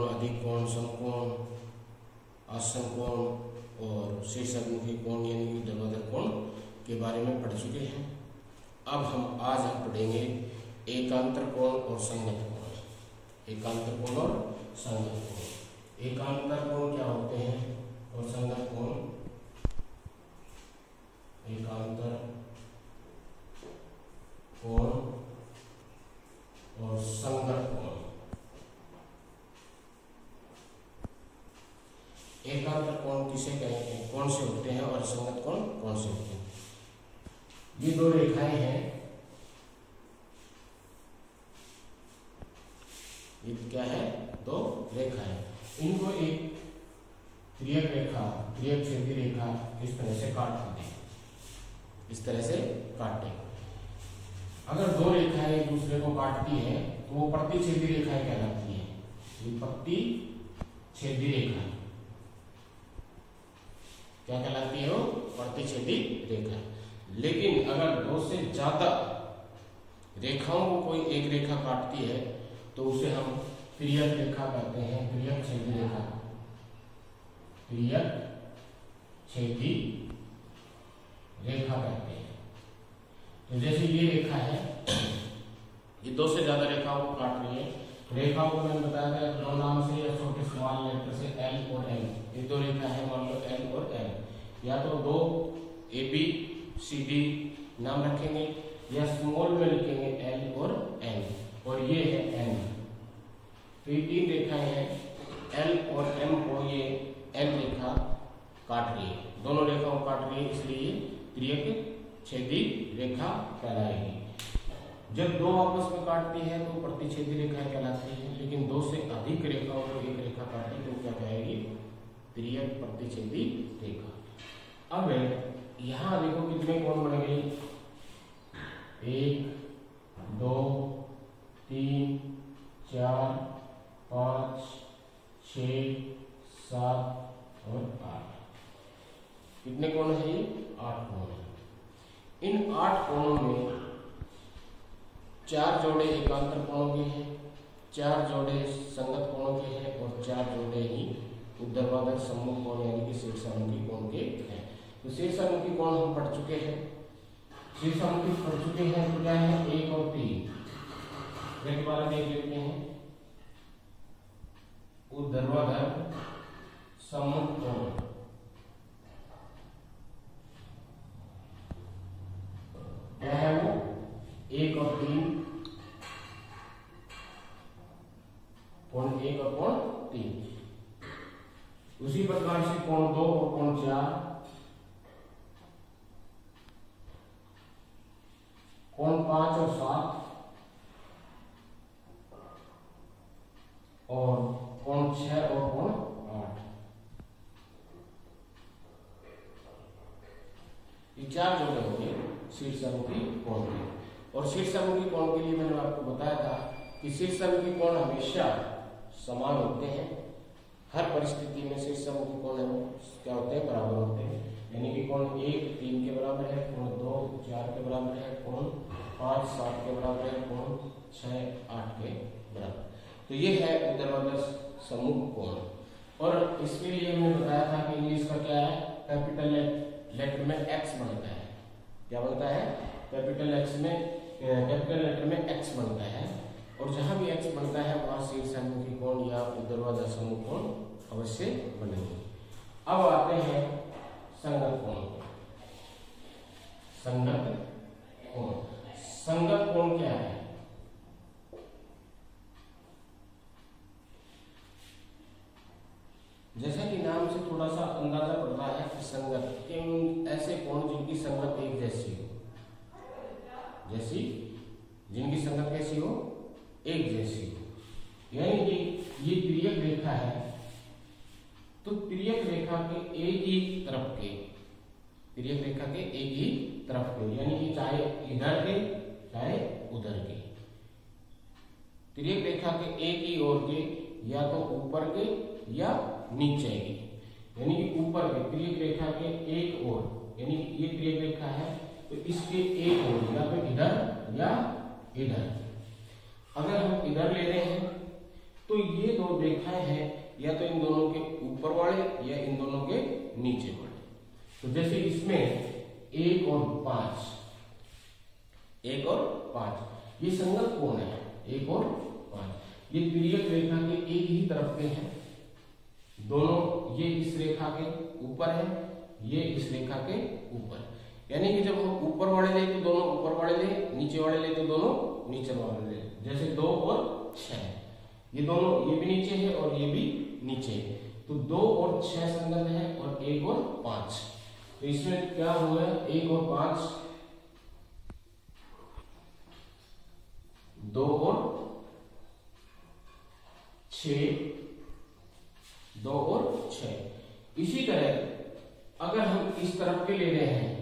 कोण, अधिक कोण, समकोण, आसन कोण और शीर्षाभिमुखी कोण यानी कि ऊर्ध्वाधर कोण के बारे में पढ़ चुके हैं। अब आज हम पढ़ेंगे एकांतर कोण और संगत कोण। एकांतर कोण और संगत कोण। एकांतर कोण क्या होते हैं और संगत कोण। एकांतर कोण और संगत कोण। एकांतर कोण किसे कहते हैं, कौन से होते हैं और संगत कोण कौन से होते हैं। ये दो रेखाएं हैं, ये क्या है, दो रेखाएं। इनको एक त्रियक रेखा, त्रियक छेदी रेखा इस तरह से काट देते हैं, इस तरह से काटे। अगर दो रेखाएं एक दूसरे को काटती है तो वो प्रतिच्छेदी रेखाएं कहलाती है। ये प्रतिच्छेदी रेखा क्या कहलाती है, वो प्रतिच्छेदी रेखा। लेकिन अगर दो से ज्यादा रेखाओं को कोई एक रेखा काटती है तो उसे हम त्रियक रेखा कहते हैं, त्रियक छेदी रेखा, त्रियक छेदी रेखा कहते हैं। तो जैसे ये रेखा है, ये दो से ज्यादा रेखाओं को काट रही है। रेखाओं को मैंने बताया था दो नाम से या छोटे स्मॉल लेटर से, एल और एम। ये दो रेखा है, मान लो एल और एम। या तो दो ए बी सी डी नाम रखेंगे या स्मॉल में लिखेंगे एल और एम, और ये है एम। तो ये तीन रेखाएं हैं, एल और एम को ये एल रेखा काट रही है, दोनों रेखाओं को काट रही है, इसलिए त्रियक छेदी रेखा कहलाएगी। जब दो आपस में काटती है तो प्रतिच्छेदी रेखा कहलाती है, लेकिन दो से अधिक रेखाओं को एक रेखा काटे तो क्या कहेगी, त्रियक प्रतिच्छेदी रेखा। अब यहां देखो कितने कोण बन गए, 1 2 3 4 5 6 7 और 8। कितने कोण है ये, 8 कोण है। इन 8 कोणों में 4 जोड़े एकांतर कोणों के हैं, 4 जोड़े संगत कोणों के हैं और 4 जोड़े ही ऊर्ध्वाधर सम्मुख कोण यानी कि शीर्षामुखी कोण के हैं। तो शीर्षामुखी कोण हम पढ़ चुके हैं, शीर्षामुखी पढ़ चुके हैं। तो क्या है, 1 और 3 एक बार देख लेते हैं। ऊर्ध्वाधर सम्मुख कोण क्या है, वो 1 और 3 कोण 1 और कोण 3। उसी प्रकार से कोण 2 और कोण 4, कोण 5 और 7 और कोण 6 और कोण 8। ये 4 जोड़े होंगे शीर्षामुखी कोण के। और शीर्षामुखी कोण के लिए मैंने आपको बताया था कि शीर्षामुखी कोण हमेशा समान होते हैं। हर परिस्थिति में शीर्षामुखी कोण है क्या होते हैं, बराबर होते हैं। यानी कि कोण 1 3 के बराबर है, कोण 2 4 के बराबर है, कोण 5 7 के बराबर है, कोण 6 8 के बराबर। तो ये है ऊर्ध्वाधर सम्मुख कोण। और इसके लिए हमने बताया था कि इंग्लिश का क्या है, कैपिटल लेटर में एक्स बनता है। क्या बनता है, कैपिटल लेटर में एक्स बनता है, और जहां भी एक्स बनता है वहां शीर्षामुखी कोण या ऊर्ध्वाधर सम्मुख कोण अवश्य बनेंगे। अब आते हैं संगत कोण। संगत कोण, संगत कोण क्या है, जैसा कि नाम से थोड़ा सा अंदाजा पड़ रहा है कि संगत ऐसे कोण जिनकी संगत एक जैसी हो, जिनकी संगत कैसी हो, एक जैसी हो। यानी कि ये त्रियक रेखा है, तो त्रियक रेखा के एक ही तरफ के, त्रियक रेखा के एक ही तरफ के, यानी कि चाहे इधर के चाहे उधर के, त्रियक रेखा के एक ही ओर के, या तो ऊपर के या नीचे के। यानी कि ऊपर के त्रियक रेखा के एक ओर, यानी ये त्रियक रेखा है तो इसके एक ओर या तो इधर या इधर। अगर हम इधर ले रहे हैं तो ये दो रेखाएं हैं, या तो इन दोनों के ऊपर वाले या इन दोनों के नीचे वाले। तो जैसे इसमें 1 और 5, 1 और 5 ये संगत कोण है, 1 और 5 ये तिर्यक रेखा के एक ही तरफ के हैं दोनों, ये इस रेखा के ऊपर है, ये इस रेखा के ऊपर, यानी कि जब हम ऊपर वाले ले तो दोनों ऊपर वाले ले, नीचे वाले ले तो दोनों नीचे वाले ले। जैसे 2 और 6 ये दोनों, ये भी नीचे है और ये भी नीचे है, तो 2 और 6 संगत है, और 1 और 5, तो इसमें क्या हुआ है 1 और 5, 2 और 6, 2 और 6। इसी तरह अगर हम इस तरफ के ले रहे हैं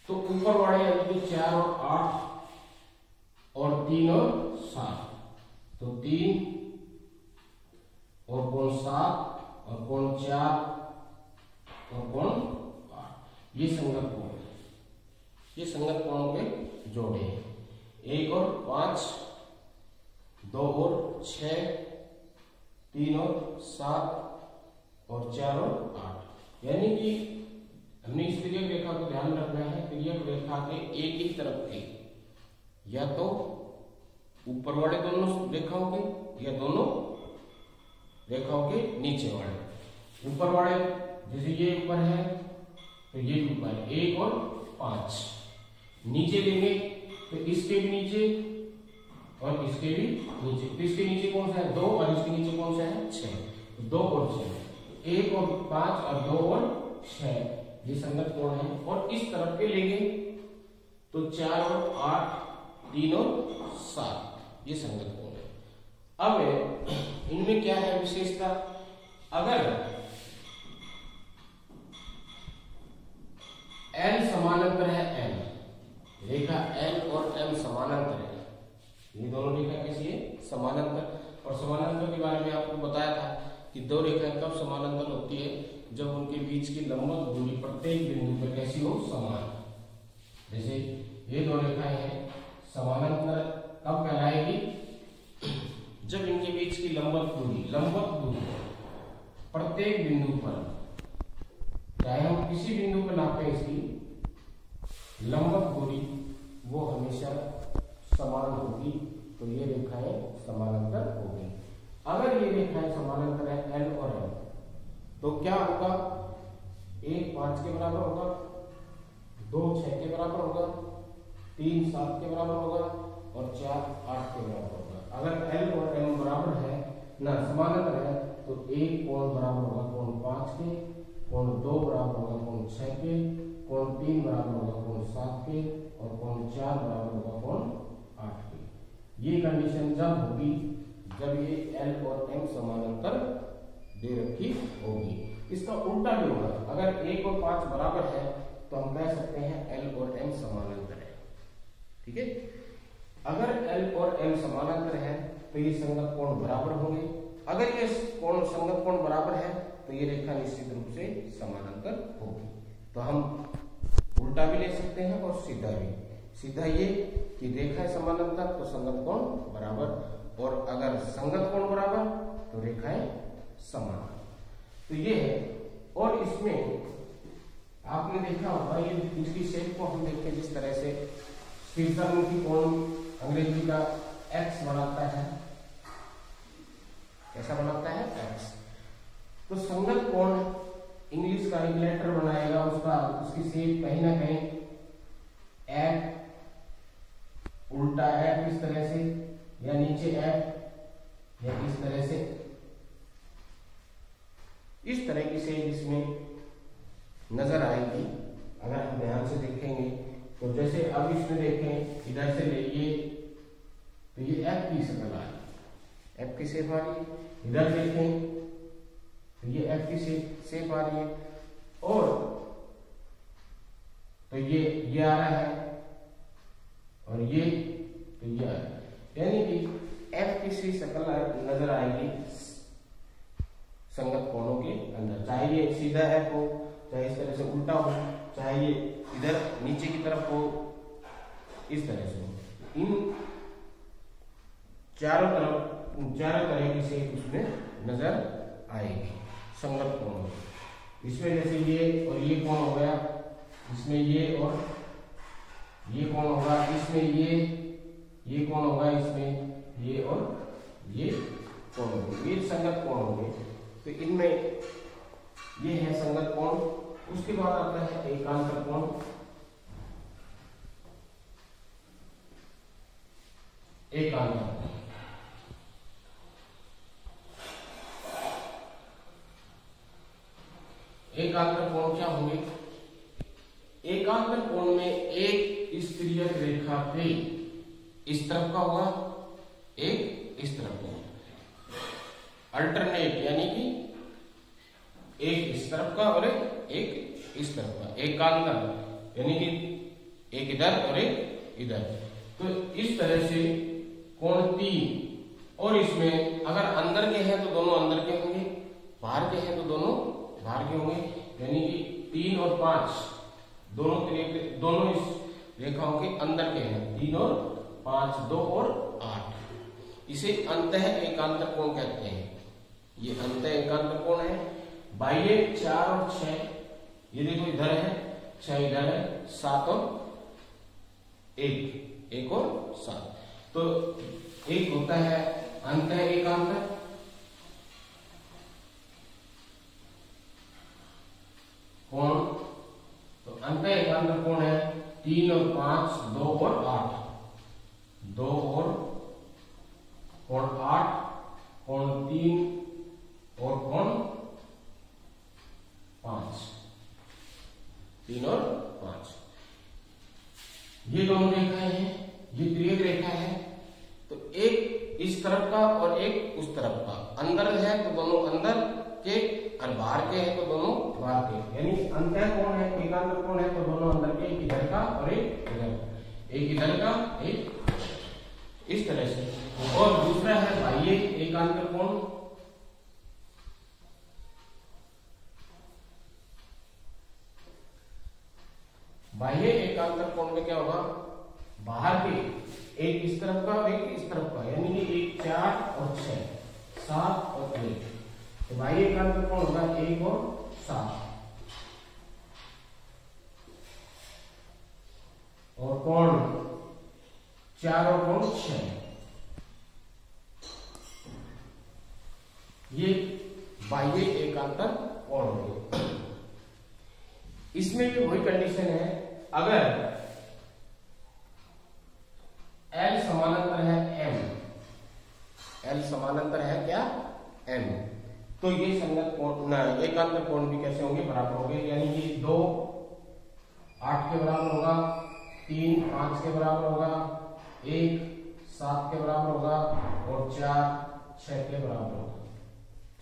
तो ऊपर वाले यानी कि 4 और 8 और 3 और 7, तो 3 और कोण 7 और कोण 4 और कोण 8 ये संगत कोण है, ये संगत कोणों के जोड़े हैं। 1 और 5, 2 और 6, 3 और 7 और 4 और 8, यानी कि हमने इस तिर्यक रेखा को ध्यान रखना है, तिर्यक रेखा के एक ही तरफ के या तो ऊपर वाले दोनों रेखाओं के या दोनों रेखाओं के नीचे वाले। ऊपर वाले जैसे ये ऊपर है तो ये ऊपर है 1 और 5, नीचे लेंगे तो इसके भी नीचे और इसके भी नीचे, तो इसके नीचे कौन सा है 2 और इसके नीचे कौन सा है 6, 2 और 6, 1 और 5 और 2 और 6 ये संगत कोण है। और इस तरफ के लेंगे तो 4 और 8, 3 और 7 ये संगत कोण है। अब इनमें क्या है विशेषता, अगर L समानांतर है M, रेखा L और M समानांतर है, ये दोनों रेखा कैसी है समानांतर, और समानांतर के बारे में आपको बताया था कि दो रेखाएं कब समानांतर होती है, जब उनके बीच की लंबवत दूरी प्रत्येक बिंदु पर कैसी हो समान। जैसे ये दो रेखाएं हैं समानांतर कब कहलाएगी, जब इनके बीच की लंबवत दूरी प्रत्येक बिंदु पर, चाहे हम किसी बिंदु पर नापें इसकी लंबवत दूरी वो हमेशा समान होगी, तो ये रेखाएं समानांतर होगी। अगर ये रेखाएं समानांतर है L और M तो क्या होगा, 1 5 के बराबर होगा, 2 6 के बराबर होगा, 3 7 के बराबर होगा और 4 8 के बराबर होगा। अगर L और M बराबर है ना समानांतर है तो 1 कोण बराबर होगा कोण 5 के, कोण 2 बराबर होगा कोण 6 के, कोण 3 बराबर होगा कोण 7 के और कोण 4 बराबर होगा कोण 8 के। ये कंडीशन जब होगी जब ये L और M समानांतर दे रखी होगी। इसका उल्टा भी होगा, अगर 1 और 5 बराबर है तो हम कह सकते हैं L और M समानांतर है, ठीक है। अगर L और M समानांतर है तो ये संगत कोण बराबर होंगे, अगर ये कोण संगत कोण बराबर है तो ये रेखा निश्चित रूप से समानांतर होगी। तो हम उल्टा भी ले सकते हैं और सीधा भी। सीधा ये कि रेखा समानांतर तो संगत कोण बराबर, और अगर संगत कोण बराबर तो रेखाएं समान। तो ये है, और इसमें आपने देखा होगा ये इसकी शेप को हम देखें जिस तरह से शीर्षामुखी कोण अंग्रेजी का एक्स बनाता है, कैसा बनाता है एक्स, तो संगत कोण इंग्लिश का एक लेटर बनाएगा, उसकी शेप कहीं ना कहीं एफ, उल्टा एफ इस तरह से, या नीचे एफ, या इस तरह से, इस तरह की शेप इसमें नजर आएगी अगर हम ध्यान से देखेंगे। तो जैसे अब इसमें देखें इधर से लेइए तो ये एफ की शक्ल आ रही, एफ की शेप आ रही है, इधर देखें तो ये एफ की शेप आ रही है, और तो ये आ रहा है और ये तो ये आ रहा है, यानी कि एफ की सी शक्ल नजर आएगी संगत कोणों के अंदर, चाहे ये सीधा एफ हो, चाहे इस तरह से उल्टा हो, चाहे ये इधर नीचे की तरफ हो, इस तरह से हो। इन चारों तरफ चारों तरह की शेप उसमें नजर आएगी, संगत कोण होगी। इसमें जैसे ये और ये कोण हो गया, इसमें ये और ये कोण होगा, इसमें ये कोण होगा, इसमें ये और ये कोण होंगे, ये संगत कोण होंगे। तो इनमें ये है संगत कोण। उसके बाद आता है एकांतर कोण। एकांतर कोण, एकांतर कोण क्या होंगे? एकांतर कोण में एक स्त्रीयक रेखा पे इस तरफ का होगा, एक इस तरफ का, अल्टरनेट, यानी कि एक इस तरफ का और एक इस तरफ का। एकांतर यानी कि एक इधर और एक इधर। तो इस तरह से कोण 3, और इसमें अगर अंदर के हैं तो दोनों अंदर के होंगे, बाहर के हैं तो दोनों बाहर के होंगे, यानी कि 3 और 5 दोनों इस रेखाओं के अंदर के हैं, 3 और 5, 2 और 8। इसे अंतः एकांतर कोण कहते हैं। ये अंतः एकांतर कोण है। बाह्य 4 और 6, ये देखो इधर है, 6 इधर है, 7 और 1 और 7। तो एक होता है अंतः एकांतर, कोण। तो अंतः एकांतर कोण है 3 और 5, 2 और 8, 2 और कोण 8, कोण 3 और कोण 5, 3 और 5। ये दोनों रेखाएं हैं, ये त्रियक रेखा है। तो एक इस तरफ का और एक उस तरफ का, अंदर है तो दोनों अंदर के और बाहर के हैं तो दोनों बाहर के, यानी अंतः कोण है, एकांतर कोण है तो दोनों अंदर के, एक इधर का और एक इधर, एक इधर का एक इस तरह से। और दूसरा है बाह्य एकांतर कोण। बाह्य एकांतर कोण में क्या होगा? बाहर के एक इस तरफ का और एक इस तरफ का, यानी कि 1 4 और 6, 7 और 1। तो बाह्य एकांतर कोण होगा 1 और 7, और कोण 4 और कोण 6। ये बाह्य एकांतर कोण होंगे। इसमें भी वही कंडीशन है, अगर L समानांतर है M, L समानांतर है क्या? M, तो ये संगत कोण, एकांतर कोण भी कैसे होंगे? बराबर होंगे, यानी कि 2 8 के बराबर होगा, 3 5 के बराबर होगा, 1 7 के बराबर होगा, और 4 6 के बराबर होगा,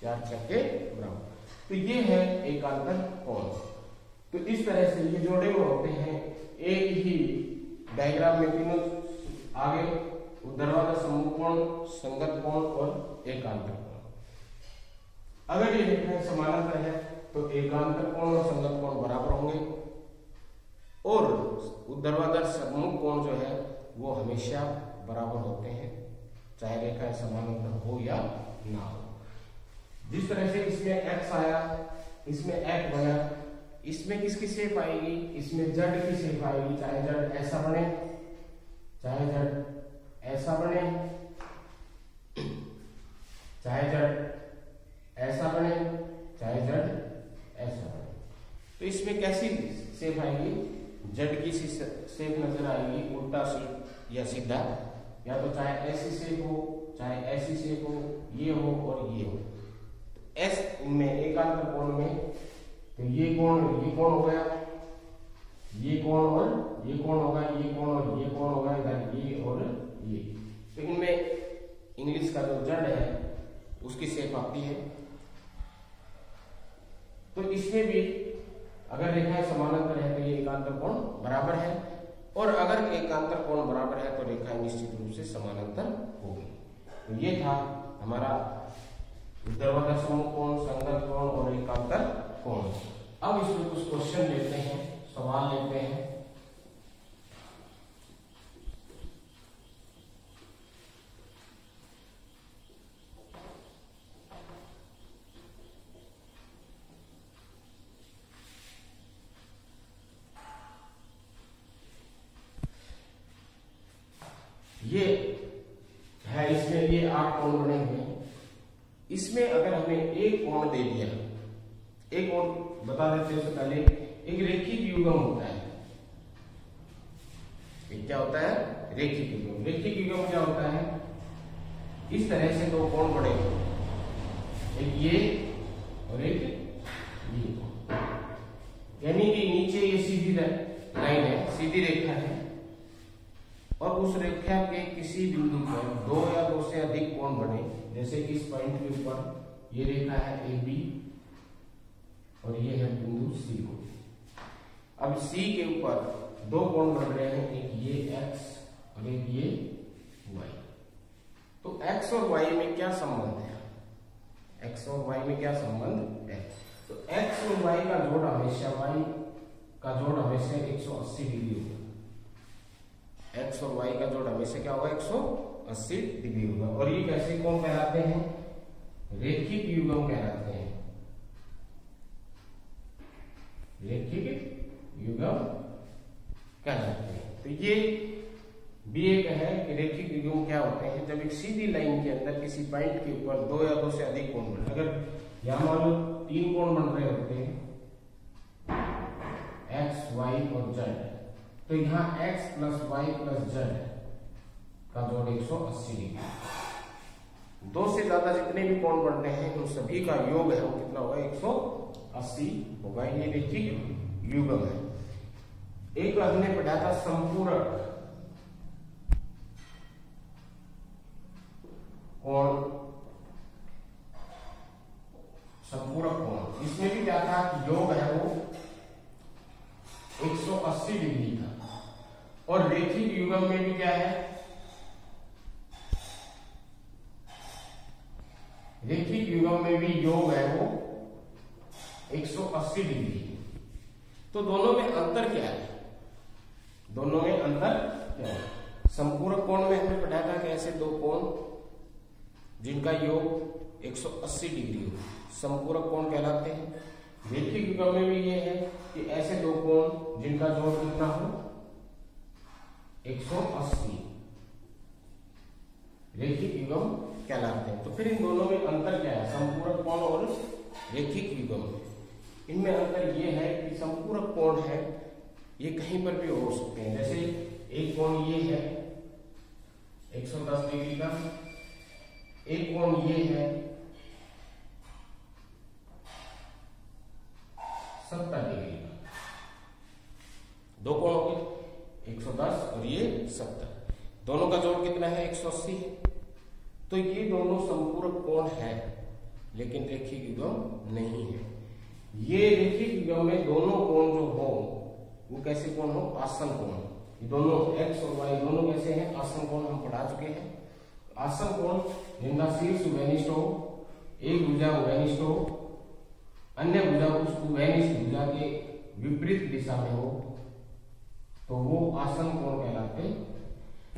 4 6 के बराबर। तो ये है एकांतर कोण। तो इस तरह से ये जोड़े हुए होते हैं एक ही डायग्राम में, तीनों आगे ऊर्ध्वाधर सम्मुख कोण, संगत कोण और एकांतर कोण। अगर ये रेखाएं समानांतर है तो एकांतर कोण और संगत कोण बराबर होंगे, और ऊर्ध्वाधर सम्मुख कोण जो है वो हमेशा बराबर होते हैं, चाहे रेखाएं समानांतर हो या ना हो। जिस तरह से इसमें x आया, इसमें f बना, इसमें किसकी शेप आएगी? इसमें जड़ की शेप आएगी, चाहे जड़ ऐसा बने, चाहे जड़ ऐसा बने, चाहे जड़ ऐसा बने, चाहे जड़ ऐसा बने। तो इसमें कैसी शेप आएगी? जड़ की शेप नजर आएगी, उल्टा या सीधा, या तो चाहे ऐसी शेप हो, चाहे ऐसी शेप हो, ये हो और ये हो। एस इनमें एकांतर कोण में, तो ये कोण हो गया, ये कोण और ये कोण होगा, ये कोण और ये कोण होगा, इधर ये और ये। तो इनमें इंग्लिश का जो जड़ है उसकी शेप आती है। तो इसमें भी अगर रेखाएं समानांतर है तो ये एकांतर कोण बराबर है, और अगर एकांतर कोण बराबर है तो रेखाएं निश्चित रूप से समानांतर होगी। तो ये था हमारा ऊर्ध्वाधर सम्मुख कोण, संगत कोण और एकांतर कोण। अब इसमें कुछ क्वेश्चन लेते हैं, सवाल लेते हैं। कोण बने हुए हैं, इसमें अगर हमें एक कोण दे दिया, एक और बता देते हैं पहले, एक रेखिक युग्म होता है। एक क्या होता है? रेखिक युग्म। रेखिक युग्म क्या होता है? इस तरह से दो कोण बने, एक ये और एक ये, यानी कि नीचे ये सीधी लाइन है, सीधी रेखा है, और उस रेखा के किसी बिंदु पर दो या दो से अधिक कोण बने, जैसे कि इस पॉइंट के ऊपर ये रेखा है AB और ये है बिंदु C को। अब C के ऊपर दो कोण बन रहे हैं, एक ये X और एक ये Y। तो X और Y में क्या संबंध है? X और Y में क्या संबंध है? तो X और Y का जोड़ हमेशा, Y का जोड़ हमेशा 180 डिग्री होगा। X और Y का जोड़ हमेशा क्या होगा? 180 डिग्री होगा। और ये कैसे कोण कहलाते हैं? रेखिक युग्म कहलाते हैं। रेखिक युग्म कहलाते हैं। तो ये भी एक है कि रेखिक युग्म क्या होते हैं? जब एक सीधी लाइन के अंदर किसी पॉइंट के ऊपर दो या दो से अधिक कोण बने। अगर यहां मान लो 3 कोण बन रहे होते हैं, X, Y और Z, तो यहाँ X plus Y plus Z का जोड़ 180 डिग्री। दो से ज्यादा जितने भी कोण बन रहे हैं उन सभी का योग है वो कितना होगा? 180 होगा। ये रेखिक युग्म है। एक हमने पढ़ा था संपूरक कोण, संपूरक कोण, इसमें भी क्या था कि योग है वो 180 डिग्री था। और रेखिक युग्म में भी क्या है? रेखिक युग्म में भी योग है वो 180 डिग्री। तो दोनों में अंतर क्या है? दोनों में अंतर क्या है? संपूरक कोण में हमने पढ़ा था कि ऐसे दो कोण जिनका योग 180 डिग्री हो, संपूरक कोण कहलाते हैं। रेखिक युग्म में भी ये है कि ऐसे दो कोण जिनका जोड़ कितना हो? 180, रेखिक युग्म कहलाते हैं। तो फिर इन दोनों में अंतर क्या है? संपूरक कोण और रेखिक युग्म, इनमें अंतर ये है कि संपूरक कोण है ये कहीं पर भी हो सकते हैं। जैसे एक कोण ये है 110 डिग्री का, एक कोण ये है 70 डिग्री का। दो कोण हो गए 110 और ये 70, दोनों का जोड़ कितना है? 180 है। तो ये दोनों संपूरक कोण है लेकिन रेखिक युग्म नहीं है। ये रेखिक युग्म में दोनों कोण जो हो वो कैसे कोण हो? आसन कोण। ये दोनों X और Y दोनों कैसे हैं? आसन कोण हम पढ़ा चुके हैं। आसन कोण जिनका शीर्ष उभयनिष्ठ हो, एक भुजा उभयनिष्ठ हो, अन्य भुजा उस उभयनिष्ठ भुजा के विपरीत दिशा में हो, तो वो आसन कोण कहलाते हैं।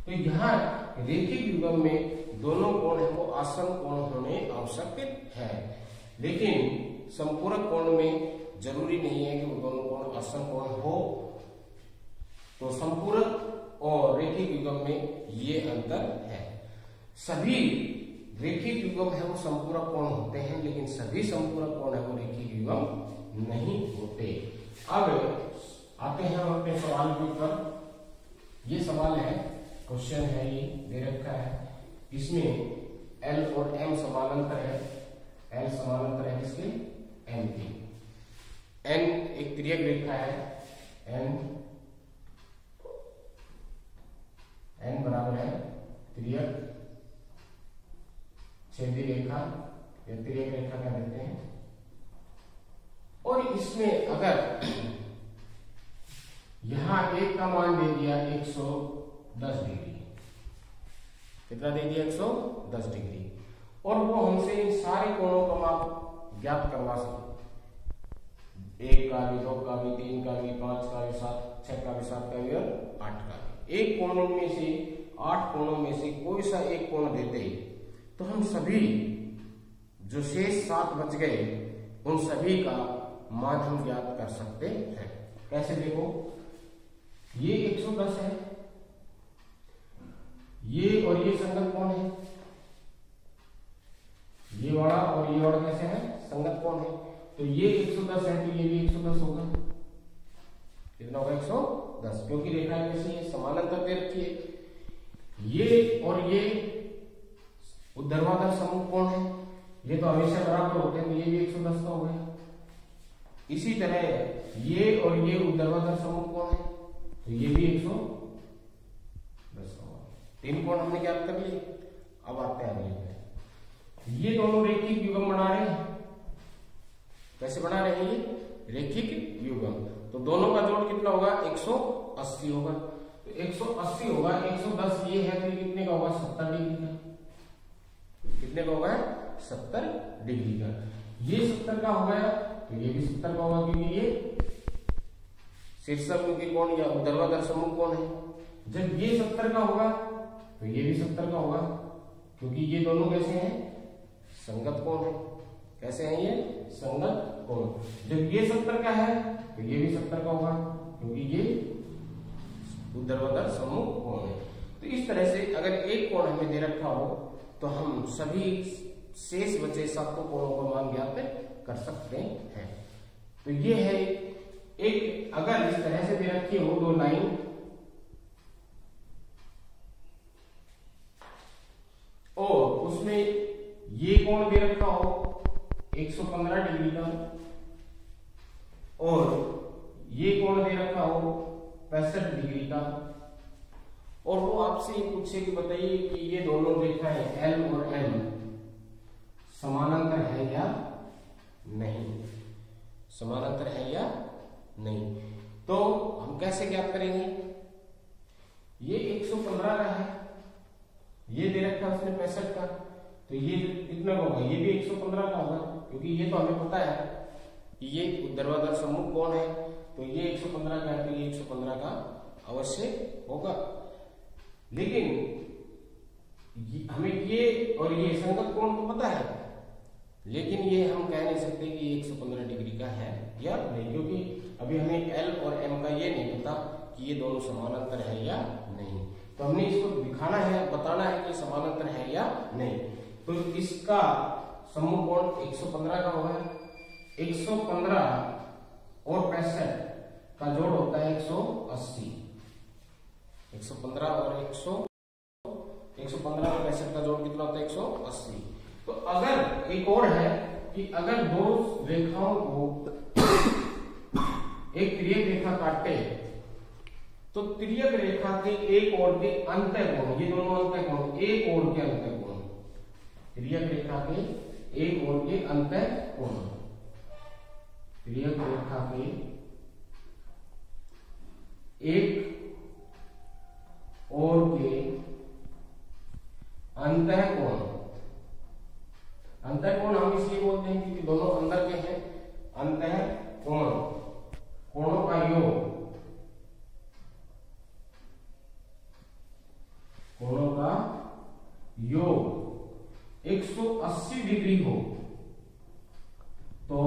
तो यहाँ रेखिक युग्म में दोनों कोण है वो आसन कोण होने आवश्यक है, लेकिन संपूरक कोण में जरूरी नहीं है कि वो दोनों कोण आसन कोण हो। तो संपूरक और रेखिक युग्म में ये अंतर है। सभी रेखिक युग्म है वो संपूरक कोण होते हैं, लेकिन सभी संपूरक कोण है वो रेखिक युग्म नहीं होते। अब आते हैं हम अपने सवाल के ऊपर। ये सवाल है, क्वेश्चन है, ये दे रखा है। इसमें L और M समानांतर है। L समानांतर है किसके? M की। N एक तिर्यक रेखा है, N बराबर है तिर्यक छेदी रेखा या तिर्यक रेखा कह देते हैं। और इसमें अगर यहां एक का मान दे दिया 110 डिग्री, कितना दे दिया? 110 डिग्री, और वो हमसे इन सारे कोणों का माप ज्ञात करवा सकते, 1 का भी, 2 का भी, 3 का भी, 5 का भी, 6 का भी, 7 का भी और 8 का भी। एक कोण में से 8 कोणों में से कोई सा एक कोण देते तो हम सभी जो शेष 7 बच गए उन सभी का मान हम ज्ञात कर सकते हैं। कैसे? देखो, ये 110 है, ये और ये संगत कोण है, ये वाला और ये वाला कैसे है, संगत कोण है। तो ये 110 है तो ये भी 110 होगा। कितना होगा, 110, क्योंकि रेखाएं कैसी है, समानांतर दे रखी है। ये और ये ऊर्ध्वाधर समूह कोण है, ये तो हमेशा बराबर होते हैं, तो ये भी 110 का हो गया। इसी तरह ये और ये ऊर्ध्वाधर समूह कोण है, तो ये भी 110 का होगा। 3 कोण हमने ज्ञात कर लिए। अब आते हैं अगले पे। ये दोनों रेखिक युग्म बना रहे हैं। कैसे बना रहे हैं, ये रेखिक युग्म। तो दोनों का जोड़ कितना होगा, 180 होगा। तो 180 होगा, 110 ये है, तो ये कितने का होगा, 70 डिग्री का। कितने का होगा, 70 डिग्री का। ये 70 का हो गया, तो ये भी 70 का होगा, क्योंकि ये शीर्षक मुखी कोण या ऊर्ध्वाधर समूह कोण है। जब ये 70 का होगा तो ये भी 70 का होगा, क्योंकि ये दोनों कैसे हैं, संगत कोण है। कैसे हैं ये, संगत कोण। जब ये 70 का है तो ये भी 70 का होगा, क्योंकि ये ऊर्ध्वाधर समूह कोण है। तो इस तरह से अगर एक कोण हमें दे रखा हो तो हम सभी शेष बचे 7 कोणों का मान ज्ञात कर सकते हैं। तो ये है एक, अगर इस तरह से दे रखी हो 2 लाइन और उसमें ये कोण दे रखा हो 115 डिग्री का और ये कोण दे रखा हो 65 डिग्री का, और वो आपसे ये पूछे कि बताइए कि ये दोनों रेखाएं L और M समानांतर है या नहीं, समानांतर है या नहीं। तो हम कैसे ज्ञात करेंगे, ये 115 का है, ये दे रखा है उसने 65 का, तो ये कितना होगा, ये भी 115 का होगा, क्योंकि ये तो हमें पता है कि ये ऊर्ध्वाधर समूह कोण है, तो ये 115 का है, तो ये 115 का अवश्य होगा। लेकिन हमें ये और ये संगत कोण तो पता है, लेकिन ये हम कह नहीं सकते कि 115 डिग्री का है या नहीं, क्योंकि अभी हमें L और M का ये नहीं पता कि ये दोनों समानांतर है या नहीं। तो हमने इसको दिखाना है, बताना है कि समानांतर है या नहीं। तो इसका समूह कोण 115 का होगा। 115 और 65 का जोड़ होता है 180। 115 और 115 और 65 का जोड़ कितना होता है, 180। तो अगर एक और है कि अगर दो रेखाओं को एक तिर्यक रेखा काटे तो तिर्यक रेखा के एक ओर के अंतःकोण, ये दोनों अंतःकोण, एक ओर के अंतःकोण, तिर्यक रेखा के एक ओर के अंतःकोण, तिर्यक रेखा के एक ओर के अंतःकोण, अंतःकोण हम इसलिए बोलते हैं क्योंकि दोनों अंदर के हैं। अंतःकोण, कोणों का योग, कोणों का योग 180 डिग्री हो तो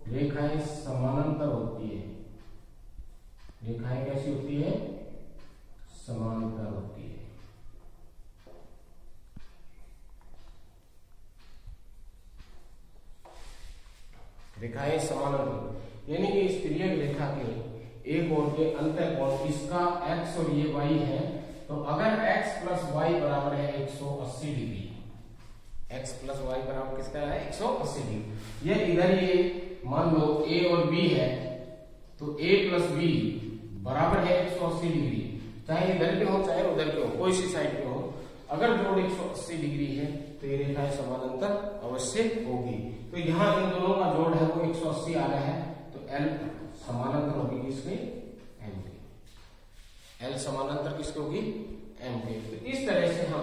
रेखाएं समानांतर होती है। रेखाएं कैसी होती है, समानांतर होती है। रेखाएं समानांतर, यानी कि इस तिर्यक रेखा के एक ओर के अंतःकोण, इसका x और ये y है, तो अगर x प्लस वाई बराबर है 180 डिग्री, x प्लस वाई बराबर किसका है, 180 डिग्री। ये इधर ये मान लो a और b है, तो a प्लस b बराबर है 180 डिग्री, चाहे इधर के हो चाहे उधर के हो, कोई सी साइड पे हो, अगर जोड़ 180 डिग्री है तो ये रेखाएं समानांतर अवश्य होगी। तो यहाँ इन दोनों का जोड़ है वो 180 आ रहा है, तो L समानांतर होगी किसके, M के। L समानांतर किसके होगी, M के। तो इस तरह से हम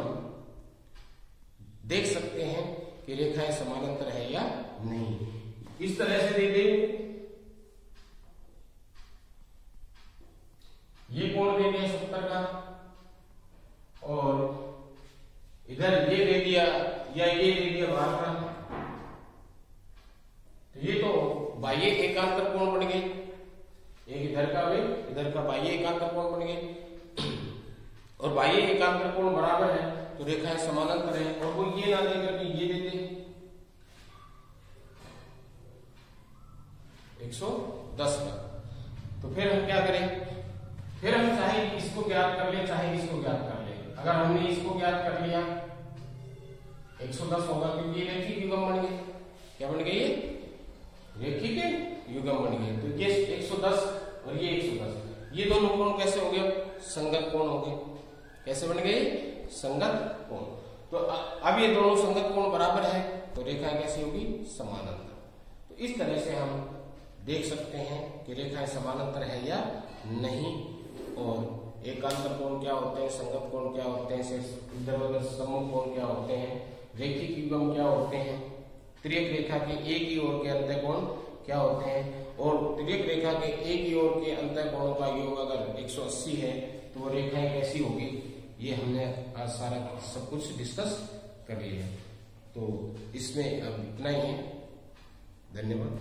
देख सकते हैं कि रेखाएं समानांतर है या नहीं। इस तरह से दे दें, ये कोण दे दिया 70 का और इधर ये दे दिया या ये दे दिया 12 का, तो ये तो बाह्य एकांतर कोण बन गए, एक इधर का वे इधर का बाह्य एकांतर कोण बन गए, और बाह्य एकांतर कोण बराबर है तो रेखाएं समानांतर है। और वो ये ना दे करके ये दे दे 110 का। तो फिर हम क्या करें, फिर हम चाहे इसको ज्ञात कर ले चाहे इसको ज्ञात कर ले। अगर हमने इसको ज्ञात कर लिया 110 होगा, क्योंकि ये रैखिक युग्म बन गए। क्या बन गए? रैखिक युग्म बन गए। तो ये 110 और ये 110, ये दोनों कोण कैसे हो गए? संगत कोण हो गए। कैसे बन गए? संगत कोण। तो अब ये दोनों संगत कोण बराबर है, तो रेखा कैसी होगी? समानांतर। तो इस तरह से हम देख सकते हैं कि रेखाएं समानांतर है या नहीं, और एकांतर कोण क्या होते हैं, संगत कोण क्या होते हैं, इधर सम्मुख कोण क्या होते हैं, रैखिक युग्म क्या होते हैं, तिर्यक रेखा के एक ही ओर के अंतः कोण क्या होते हैं, और तिर्यक रेखा के एक ही ओर के अंतः कोणों का योग अगर 180 है तो वो रेखाएं कैसी होगी, ये हमने आज सारा सब कुछ डिस्कस कर लिया। तो इसमें अब इतना ही है। धन्यवाद।